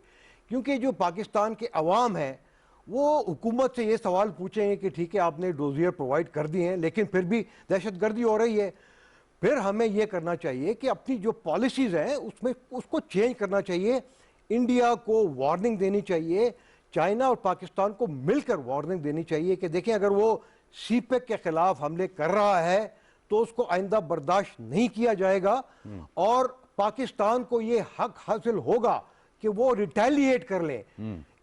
کیونکہ جو پاکستان کے عوام ہیں وہ حکومت سے یہ سوال پوچھیں گے کہ ٹھیک ہے آپ نے ڈوزیئر پرووائڈ کر دیے ہیں لیکن پھر بھی دہشت گردی ہو رہی ہے. پھر ہمیں یہ کرنا چاہیے کہ اپنی جو پالیسیز ہیں اس کو چینج کرنا چاہیے. انڈیا کو وارننگ دینی چاہیے، چائنا اور پاکستان کو مل کر وارننگ دینی چاہیے کہ دیکھیں اگر وہ سی پیک کے خلاف حملے کر رہا ہے تو اس کو آئندہ برداشت نہیں کیا جائے گا اور پاکستان کو یہ حق حاصل ہوگا کہ وہ ریٹیلیٹ کر لیں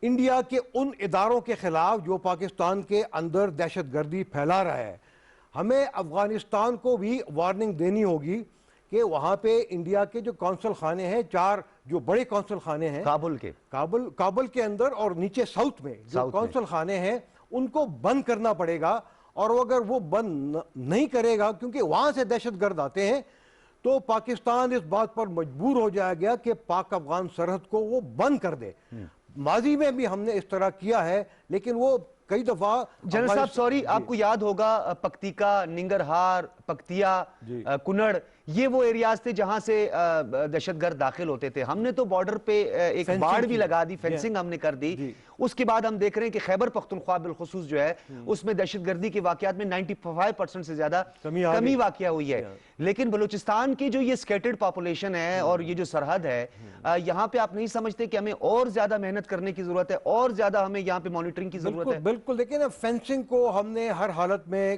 انڈیا کے ان اداروں کے خلاف جو پاکستان کے اندر دہشت گردی پھیلا رہا ہے. ہمیں افغانستان کو بھی وارننگ دینی ہوگی کہ وہاں پہ انڈیا کے جو کونسل خانے ہیں 4 جو بڑے کونسل خانے ہیں کابل کے اندر اور نیچے ساؤتھ میں جو کونسل خانے ہیں ان کو بند کرنا پڑے گا. اور اگر وہ بند نہیں کرے گا کیونکہ وہاں سے دہشت گرد آتے ہیں تو پاکستان اس بات پر مجبور ہو جائے گا کہ پاک افغان سرحد کو وہ بند کر دے. ماضی میں بھی ہم نے اس طرح کیا ہے لیکن وہ کئی دفعہ جنرل صاحب سوری آپ کو یاد ہوگا پکتیکا، ننگرہار، پکتیا، کنڑ یہ وہ ایریاز تھے جہاں سے دہشت گرد داخل ہوتے تھے. ہم نے تو بارڈر پہ ایک باڑ بھی لگا دی، فینسنگ ہم نے کر دی. اس کے بعد ہم دیکھ رہے ہیں کہ خیبر پختونخوا بالخصوص جو ہے اس میں دہشت گردی کے واقعات میں 95% سے زیادہ کمی واقع ہوئی ہے. لیکن بلوچستان کی جو یہ سکیٹرڈ پاپولیشن ہے اور یہ جو سرحد ہے یہاں پہ آپ نہیں سمجھتے کہ ہمیں اور زیادہ محنت کرنے کی ضرورت ہے اور زیادہ ہمیں یہاں پہ مانیٹرنگ کی ضرورت ہے؟ بالکل دیکھیں نا فینسنگ کو ہم نے ہر حالت میں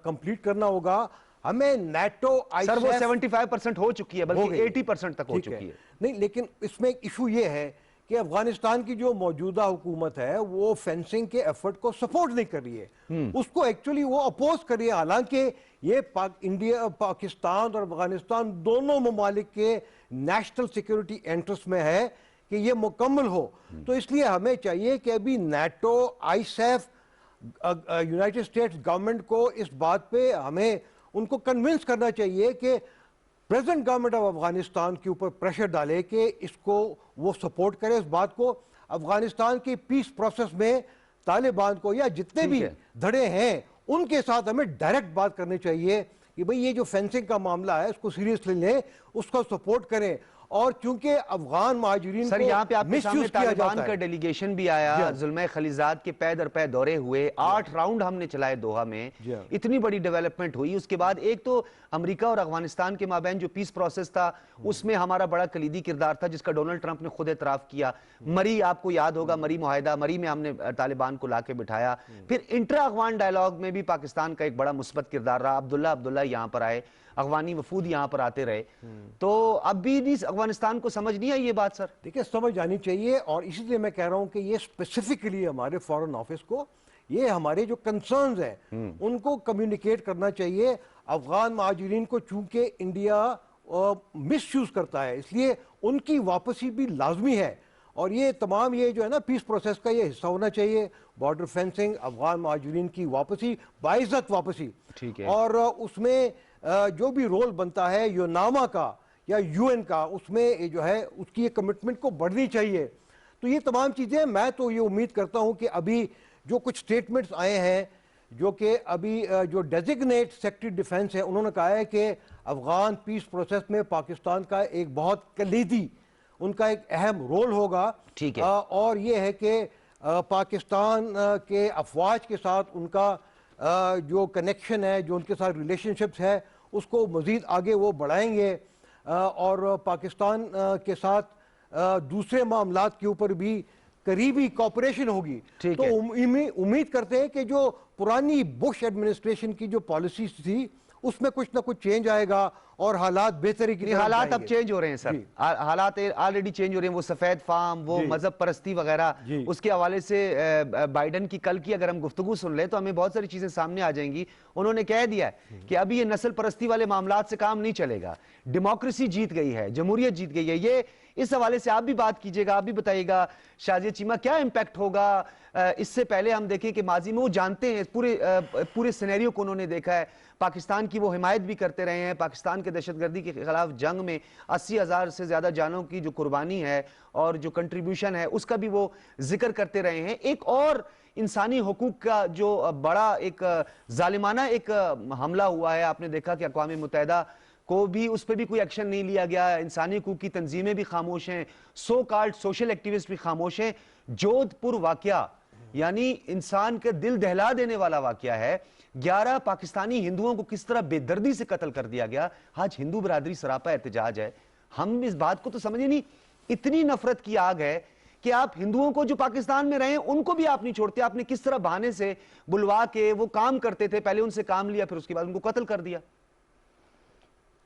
کمپلیٹ کرنا ہوگا. ہمیں نیٹو سر وہ 75% ہو چکی ہے بلکہ 80% تک ہو چکی ہے. نہیں لیکن اس میں ایک ایشو یہ ہے کہ افغانستان کی جو موجودہ حکومت ہے وہ فینسنگ کے ایفرٹ کو سپورٹ نہیں کر رہی ہے، اس کو ایکچولی وہ اپوز کر رہی ہے. حالانکہ یہ انڈیا پاکستان اور افغانستان دونوں ممالک کے نیشنل سیکیورٹی انٹرسٹ میں ہے کہ یہ مکمل ہو. تو اس لیے ہمیں چاہیے کہ ابھی نیٹو، آئی سیف، یونائٹڈ اسٹیٹس گورنمنٹ کو اس بات پہ ہمیں ان کو کنونس کرنا چاہیے کہ پریزنٹ گورنمنٹ آف افغانستان کے اوپر پریشر ڈالے کہ اس کو وہ سپورٹ کرے اس بات کو. افغانستان کی پیس پروسیس میں طالبان کو یا جتنے بھی دھڑے ہیں ان کے ساتھ ہمیں ڈائریکٹ بات کرنی چاہیے کہ بھئی یہ جو فینسنگ کا معاملہ ہے اس کو سیریسلی لیں, اس کو سپورٹ کریں. اور چونکہ افغان مہاجرین سر کو یہاں پہ آپ کے مس سامنے یوز کیا طالبان جاتا کا ہے. ڈیلیگیشن بھی آیا, زلمے خلیزات کے پے در پے دورے ہوئے, 8 راؤنڈ ہم نے چلائے دوحہ میں, اتنی بڑی ڈیولپمنٹ ہوئی. اس کے بعد ایک تو امریکہ اور افغانستان کے مابین جو پیس پروسیس تھا اس میں ہمارا بڑا کلیدی کردار تھا جس کا ڈونلڈ ٹرمپ نے خود اعتراف کیا. مری, آپ کو یاد ہوگا مری معاہدہ, مری میں ہم نے طالبان کو لا کے بٹھایا. پھر انٹرا افغان ڈائلاگ میں بھی پاکستان کا ایک بڑا مثبت کردار رہا. عبداللہ یہاں پر آئے, افغانی وفود یہاں پر آتے رہے. تو اب بھی نہیں افغانستان کو سمجھ نہیں آئی یہ بات سر؟ دیکھیں سمجھ آنی چاہیے, اور اسی لیے میں کہہ رہا ہوں کہ یہ اسپیسیفکلی ہمارے فارن آفس کو یہ ہمارے جو کنسرنز ہیں ان کو کمیونیکیٹ کرنا چاہیے. افغان مہاجرین کو چونکہ انڈیا مس یوز کرتا ہے اس لیے ان کی واپسی بھی لازمی ہے, اور یہ تمام یہ جو ہے نا پیس پروسیس کا یہ حصہ ہونا چاہیے. بارڈر فینسنگ, افغان مہاجرین کی واپسی, باعزت واپسی, اور اس میں جو بھی رول بنتا ہے یوناما کا یا یو این کا, اس میں جو ہے اس کی کمٹمنٹ کو بڑھنی چاہیے. تو یہ تمام چیزیں میں تو یہ امید کرتا ہوں کہ ابھی جو کچھ سٹیٹمنٹس آئے ہیں جو کہ ابھی جو ڈیزگنیٹ سیکرٹری ڈیفنس ہے انہوں نے کہا ہے کہ افغان پیس پروسیس میں پاکستان کا ایک بہت کلیدی, ان کا ایک اہم رول ہوگا. اور یہ ہے کہ پاکستان کے افواج کے ساتھ ان کا جو کنیکشن ہے, جو ان کے ساتھ ریلیشن شپس ہے, اس کو مزید آگے وہ بڑھائیں گے, اور پاکستان کے ساتھ دوسرے معاملات کے اوپر بھی قریبی کوپریشن ہوگی. تو امید کرتے ہیں کہ جو پرانی بش ایڈمنسٹریشن کی جو پالیسیز تھی اس میں کچھ نہ کچھ چینج آئے گا اور حالات بہتری کی طرف جائیں گے. حالات اب چینج ہو رہے ہیں سر, حالات آلریڈی چینج ہو رہے ہیں. وہ سفید فام, وہ مذہب پرستی وغیرہ, اس کے حوالے سے بائیڈن کی کل کی اگر ہم گفتگو سن لیں تو ہمیں بہت ساری چیزیں سامنے آ جائیں گی. انہوں نے کہہ دیا ہے کہ ابھی یہ نسل پرستی والے معاملات سے کام نہیں چلے گا, ڈیموکریسی جیت گئی ہے, جمہوریت جیت گئی ہے. یہ اس حوالے سے آپ بھی بات کیجئے گا, آپ بھی بتائیے گا شازیہ چیمہ کیا امپیکٹ ہوگا. اس سے پہلے ہم دیکھیں کہ ماضی میں وہ جانتے ہیں پورے سینیریو کو, انہوں نے دیکھا ہے, پاکستان کی وہ حمایت بھی کرتے رہے ہیں. پاکستان کے دہشت گردی کے خلاف جنگ میں 80,000 سے زیادہ جانوں کی جو قربانی ہے اور جو کنٹریبیوشن ہے اس کا بھی وہ ذکر کرتے رہے ہیں. ایک اور انسانی حقوق کا جو بڑا ایک ظالمانہ ایک حملہ ہوا ہے, آپ نے دیکھا کہ اقوام متحدہ کو بھی اس پہ بھی کوئی ایکشن نہیں لیا گیا. انسانی حقوق کی تنظیمیں بھی خاموش ہیں, سو کالڈ سوشل ایکٹیوسٹ بھی خاموش ہیں. جودھ پور واقعہ یعنی انسان کے دل دہلا دینے والا واقعہ ہے. 11 پاکستانی ہندوؤں کو کس طرح بے دردی سے قتل کر دیا گیا. آج ہندو برادری سراپا احتجاج ہے. ہم اس بات کو تو سمجھے نہیں, اتنی نفرت کی آگ ہے کہ آپ ہندوؤں کو جو پاکستان میں رہے ان کو بھی آپ نہیں چھوڑتے. آپ نے کس طرح بہانے سے بلوا کے, وہ کام کرتے تھے, پہلے ان سے کام لیا پھر اس کے بعد ان کو قتل کر دیا.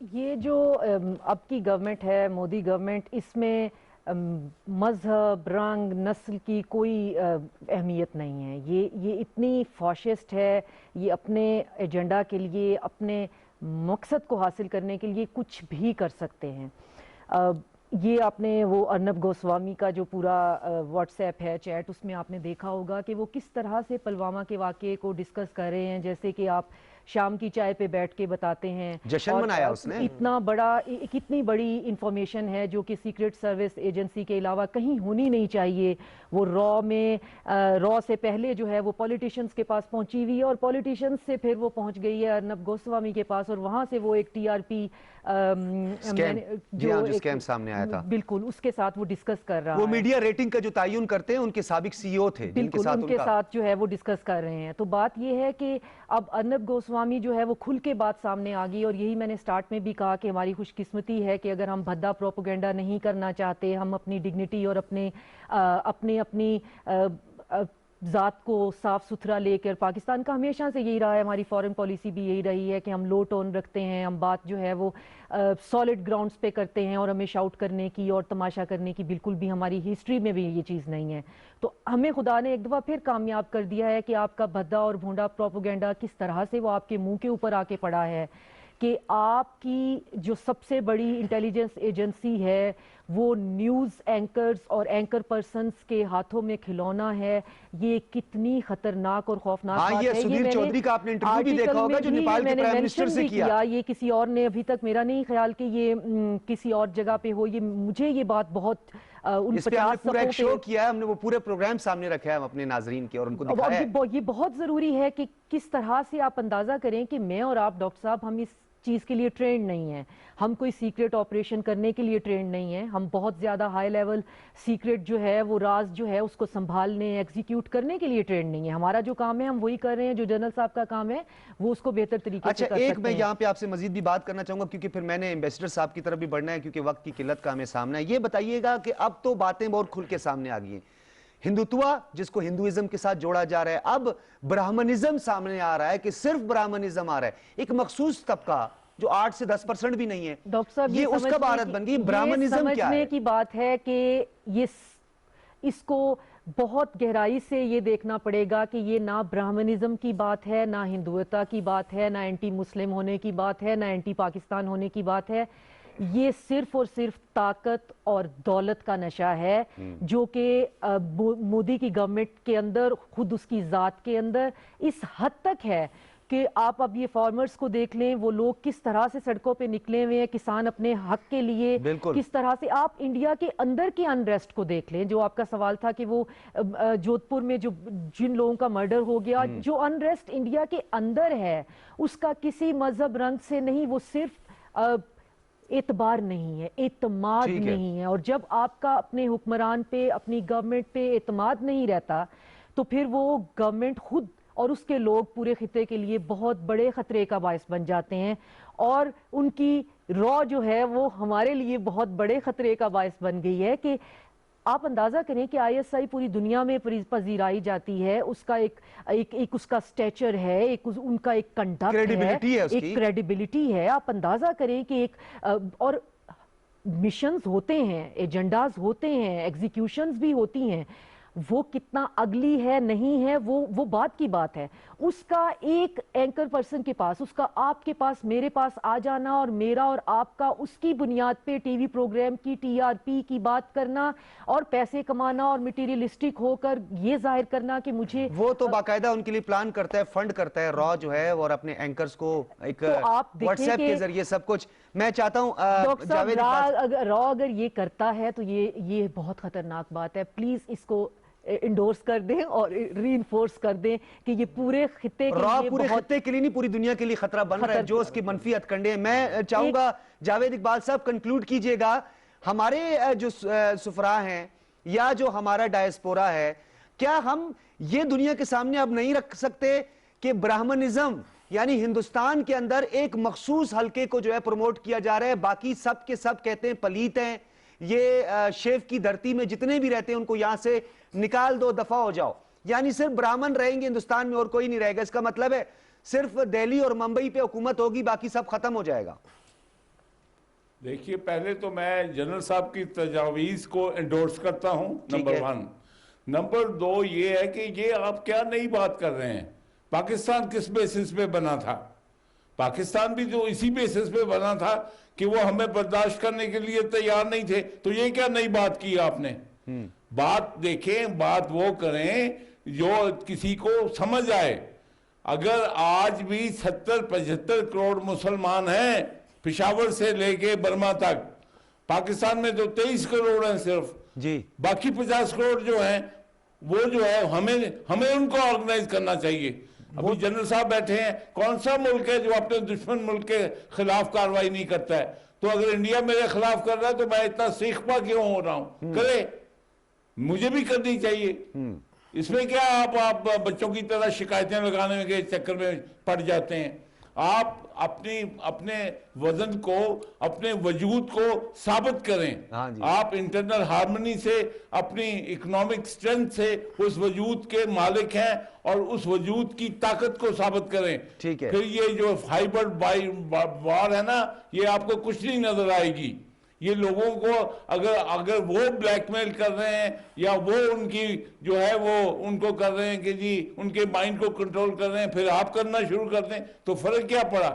یہ جو اب کی گورنمنٹ ہے, مودی گورنمنٹ, اس میں مذہب, رنگ, نسل کی کوئی اہمیت نہیں ہے. یہ اتنی فاشسٹ ہے, یہ اپنے ایجنڈا کے لیے, اپنے مقصد کو حاصل کرنے کے لیے کچھ بھی کر سکتے ہیں. یہ آپ نے وہ ارنب گوسوامی کا جو پورا واٹس ایپ ہے چیٹ, اس میں آپ نے دیکھا ہوگا کہ وہ کس طرح سے پلوامہ کے واقعے کو ڈسکس کر رہے ہیں, جیسے کہ آپ شام کی چائے پہ بیٹھ کے بتاتے ہیں. جشن منایا اس نے. کتنی بڑی انفارمیشن ہے جو کہ سیکرٹ سروس ایجنسی کے علاوہ کہیں ہونی نہیں چاہیے. وہ را سے پہلے جو ہے وہ پولیٹیشنز کے پاس پہنچی ہوئی ہے, اور پولیٹیشنز سے پھر وہ پہنچ گئی ہے ارنب گوسوامی کے پاس, اور وہاں سے وہ ایک ٹی آر پی جو اسکیم سامنے آیا تھا, بالکل اس کے ساتھ وہ ڈسکس کر رہا ہے. وہ میڈیا ریٹنگ کا جو تعین کرتے ہیں ان کے سابق سی ای او تھے, بالکل ان کے ساتھ جو ہے وہ ڈسکس کر رہے ہیں. تو بات یہ ہے کہ اب ارنب گوسوامی جو ہے وہ کھل کے بات سامنے آ گئی, اور یہی میں نے سٹارٹ میں بھی کہا کہ ہماری خوش قسمتی ہے کہ اگر ہم بھدا پروپیگنڈا نہیں کرنا چاہتے, ہم اپنی ڈگنیٹی اور اپنی ذات کو صاف ستھرا لے کر, پاکستان کا ہمیشہ سے یہی رہا ہے, ہماری فورن پالیسی بھی یہی رہی ہے کہ ہم لو ٹون رکھتے ہیں, ہم بات جو ہے وہ سالڈ گراؤنڈز پہ کرتے ہیں, اور ہمیں شاؤٹ کرنے کی اور تماشا کرنے کی بالکل بھی ہماری ہسٹری میں بھی یہ چیز نہیں ہے. تو ہمیں خدا نے ایک دفعہ پھر کامیاب کر دیا ہے کہ آپ کا بھدا اور بھونڈا پروپیگنڈا کس طرح سے وہ آپ کے منہ کے اوپر آ کے پڑا ہے کہ آپ کی جو سب سے بڑی انٹیلیجنس ایجنسی ہے وہ نیوز اینکرز اور اینکر پرسنز کے ہاتھوں میں کھلونا ہے. یہ کتنی خطرناک اور خوفناک بات ہے. یہ سدھیر چودھری کا آپ نے انٹرویو بھی دیکھا ہوگا جو نیپال کے پرائم منسٹر سے کیا. یہ کسی اور نے ابھی تک، میرا نہیں خیال کہ یہ کسی اور جگہ پہ ہو. یہ مجھے یہ بات بہت اس پہ ہم نے پورا ایک شو کیا ہے، ہم نے وہ پورے پروگرام سامنے رکھا ہے اپنے ناظرین کے اور ان کو دکھایا ہے. یہ بہت ضروری ہے کہ کس طرح سے آپ اندازہ کریں کہ میں اور آپ ڈاکٹر صاحب ہم اس چیز کے لیے ٹرینڈ نہیں ہیں. ہم کوئی سیکریٹ آپریشن کرنے کے لیے ٹرینڈ نہیں ہیں. ہم بہت زیادہ ہائی لیول سیکریٹ جو ہے، وہ راز جو ہے، اس کو سنبھالنے ایگزیکیوٹ کرنے کے لیے ٹرینڈ نہیں ہے. ہمارا جو کام ہے ہم وہی کر رہے ہیں. جو جنرل صاحب کا کام ہے وہ اس کو بہتر طریقے سے کر سکتے ہیں. ایک میں یہاں پہ آپ سے مزید بھی بات کرنا چاہوں گا کیونکہ پھر میں نے ایمبیسڈر صاحب کی طرف بھی بڑھنا ہے کیونکہ وقت کی قلت کا ہمیں سامنا ہے. یہ بتائیے گا کہ اب تو باتیں بہت کھل کے سامنے آ گئی ہیں. ہندوتوا جس کو ہندوازم کے ساتھ جوڑا جا رہا ہے، اب برہمنزم سامنے آ رہا ہے کہ صرف برہمنزم آ رہا ہے. ایک مخصوص طبقہ جو 8 سے 10% بھی نہیں ہے. ڈاکٹر صاحب یہ اس کا عبارت بن گئی. برہمنزم کیا ہے؟ سمجھنے کی بات ہے کہ اس کو بہت گہرائی سے یہ دیکھنا پڑے گا کہ یہ نہ برہمنزم کی بات ہے، نہ ہندوتا کی بات ہے، نہ اینٹی مسلم ہونے کی بات ہے، نہ اینٹی پاکستان ہونے کی بات ہے. یہ صرف اور صرف طاقت اور دولت کا نشہ ہے جو کہ مودی کی گورنمنٹ کے اندر، خود اس کی ذات کے اندر اس حد تک ہے کہ آپ اب یہ فارمرز کو دیکھ لیں، وہ لوگ کس طرح سے سڑکوں پہ نکلے ہوئے ہیں کسان اپنے حق کے لیے. کس طرح سے آپ انڈیا کے اندر کی انریسٹ کو دیکھ لیں. جو آپ کا سوال تھا کہ وہ جودھپور میں جن لوگوں کا مرڈر ہو گیا، جو انریسٹ انڈیا کے اندر ہے اس کا کسی مذہب رنگ سے نہیں، وہ صرف اعتبار نہیں ہے، اعتماد نہیں ہے. اور جب آپ کا اپنے حکمران پہ، اپنی گورنمنٹ پہ اعتماد نہیں رہتا تو پھر وہ گورنمنٹ خود اور اس کے لوگ پورے خطے کے لیے بہت بڑے خطرے کا باعث بن جاتے ہیں. اور ان کی رو جو ہے وہ ہمارے لیے بہت بڑے خطرے کا باعث بن گئی ہے کہ آپ اندازہ کریں کہ ISI پوری دنیا میں پذیرائی جاتی ہے. اس کا ایک اس کا سٹیچر ہے، ان کا ایک کنڈکٹ ہے، ایک کریڈیبلٹی ہے. آپ اندازہ کریں کہ اور مشنز ہوتے ہیں، ایجنڈاز ہوتے ہیں، ایگزیکیوشنز بھی ہوتی ہیں. وہ کتنا اگلی ہے نہیں ہے وہ بات کی بات ہے. اس کا ایک اینکر پرسن کے پاس، اس کا آپ کے پاس، میرے پاس آ جانا اور میرا اور آپ کا اس کی بنیاد پہ ٹی وی پروگرام کی TRP کی بات کرنا اور پیسے کمانا اور میٹیریلسٹک ہو کر یہ ظاہر کرنا کہ مجھے، وہ تو باقاعدہ ان کے لیے پلان کرتا ہے، فنڈ کرتا ہے را جو ہے، اور اپنے اینکرز کو ایک واٹس ایپ کے ذریعے سب کچھ. میں چاہتا ہوں جاوید را اگر یہ کرتا ہے تو یہ بہت خطرناک بات ہے. پلیز اس کو انڈورس کر دیں اور ری انفورس کر دیں کہ یہ پورے خطے کے لیے، پورے خطے کے لیے نہیں پوری دنیا کے لیے خطرہ بن رہا ہے جو اس کی منفی ہتھکنڈے ہیں. میں چاہوں گا جاوید اقبال صاحب کنکلوڈ کیجئے گا. ہمارے جو سفراء ہیں یا جو ہمارا ڈائسپورا ہے، کیا ہم یہ دنیا کے سامنے اب نہیں رکھ سکتے کہ برہمنزم یعنی ہندوستان کے اندر ایک مخصوص حلقے کو جو ہے پروموٹ کیا جا رہا ہے، باقی سب کے سب کہتے ہیں پلیت ہیں، یہ شیف کی دھرتی میں جتنے بھی رہتے ہیں ان کو یہاں سے نکال دو، دفع ہو جاؤ. یعنی صرف برہمن رہیں گے ہندوستان میں اور کوئی نہیں رہے گا. اس کا مطلب ہے صرف دہلی اور ممبئی پہ حکومت ہوگی، باقی سب ختم ہو جائے گا. دیکھیے، پہلے تو میں جنرل صاحب کی تجاویز کو انڈورس کرتا ہوں، نمبر 1. نمبر 2 یہ ہے کہ یہ آپ کیا نئی بات کر رہے ہیں. پاکستان کس بیسس پہ بنا تھا؟ پاکستان بھی جو اسی بیسس پہ بنا تھا کہ وہ ہمیں برداشت کرنے کے لیے تیار نہیں تھے. تو یہ کیا نئی بات کی آپ نے؟ بات دیکھیں، بات وہ کریں جو کسی کو سمجھ آئے. اگر آج بھی 70-75 کروڑ مسلمان ہیں پشاور سے لے کے برما تک، پاکستان میں تو 23 کروڑ ہیں صرف. باقی 50 کروڑ جو ہیں وہ جو ہے ہمیں ان کو آرگنائز کرنا چاہیے. ابھی جنرل صاحب بیٹھے ہیں، کون سا ملک ہے جو اپنے دشمن ملک کے خلاف کارروائی نہیں کرتا ہے؟ تو اگر انڈیا میرے خلاف کر رہا ہے تو میں اتنا سیخ پا کیوں ہو رہا ہوں؟ کرے، مجھے بھی کرنی چاہیے. اس میں کیا آپ بچوں کی طرح شکایتیں لگانے کے چکر میں پڑ جاتے ہیں؟ آپ اپنے وزن کو، اپنے وجود کو ثابت کریں. آپ انٹرنل ہارمنی سے، اپنی اکنامک سٹرنتھ سے اس وجود کے مالک ہیں اور اس وجود کی طاقت کو ثابت کریں. پھر یہ جو ہائبرڈ وار ہے نا، یہ آپ کو کچھ نہیں نظر آئے گی. یہ لوگوں کو اگر وہ بلیک میل کر رہے ہیں یا وہ ان کی جو ہے وہ ان کو کر رہے ہیں کہ جی ان کے مائنڈ کو کنٹرول کر رہے ہیں، پھر آپ کرنا شروع کر دیں تو فرق کیا پڑا؟